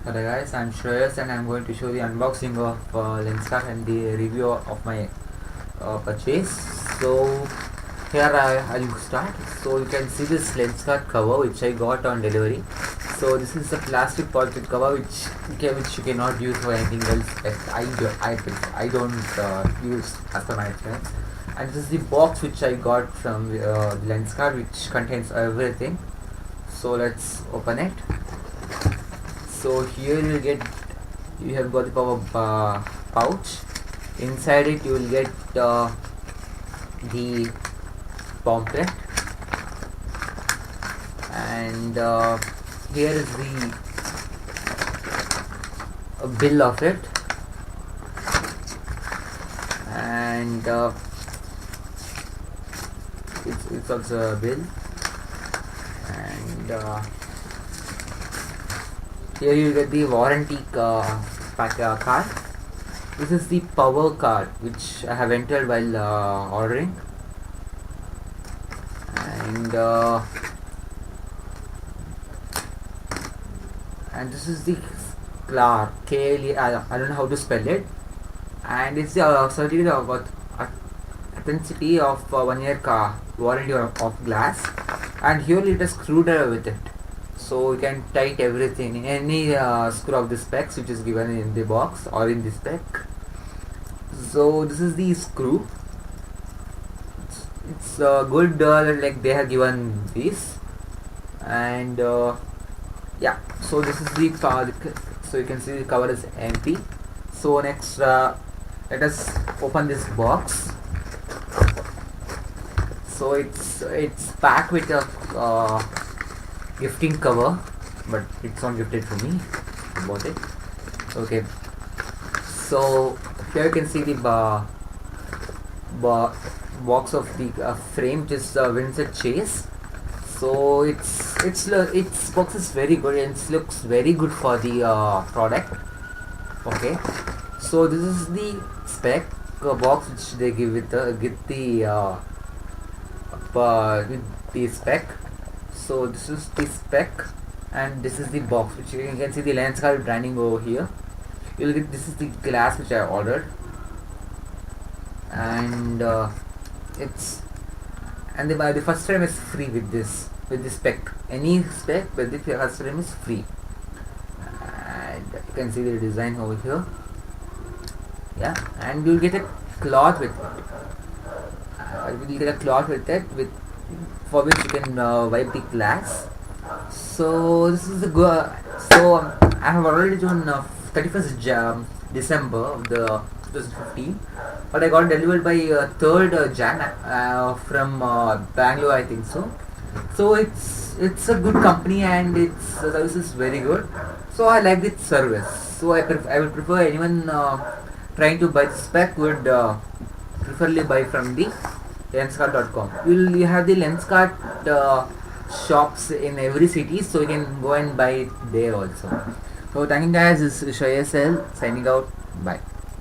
Hello guys, I'm Shreyas and I'm going to show the unboxing of Lenskart and the review of my purchase. So here I'll start. So you can see this Lenskart cover which I got on delivery. So this is a plastic polythene cover which you cannot use for anything else. I don't use as per my experience. And this is the box which I got from Lenskart, which contains everything. So let's open it. So here you have got the power pouch. Inside it you will get the pamphlet, and here is the bill of it, and it's also a bill, and here you get the warranty card. This is the power card which I have entered while ordering, and this is the Clark KLE. I don't know how to spell it, and it's the certificate of authenticity of 1 year warranty of glass, and here it is screwed with it. So you can tight everything in any screw of the specs which is given in the box or in the spec. So this is the screw. It's good, like they have given this, and yeah. So this is the so you can see the cover is empty. So next, let us open this box. So it's packed with a gifting cover, but it's not gifted for me. I bought it. Okay, so here you can see the box of the frame, which is Vincent Chase. So its box is very good and it looks very good for the product. Okay, so this is the spec box which they give with the spec. So this is the spec, and this is the box which you can see the Lenskart branding over here. You'll get this is the glass which I ordered, and the first frame is free with this spec. Any spec, but the first frame is free, and you can see the design over here. Yeah, and you'll get a cloth with it. You'll get a cloth with it for which you can wipe the glass. So this is the I have already done 31st December of the 2015, but I got delivered by 3rd Jan from Bangalore, I think so. So it's a good company and its service is very good. So I like its service. So I would prefer anyone trying to buy the spec would preferably buy from the Lenskart.com. You have the Lenskart shops in every city, so you can go and buy it there also. So thank you guys. This is Shreyas signing out. Bye.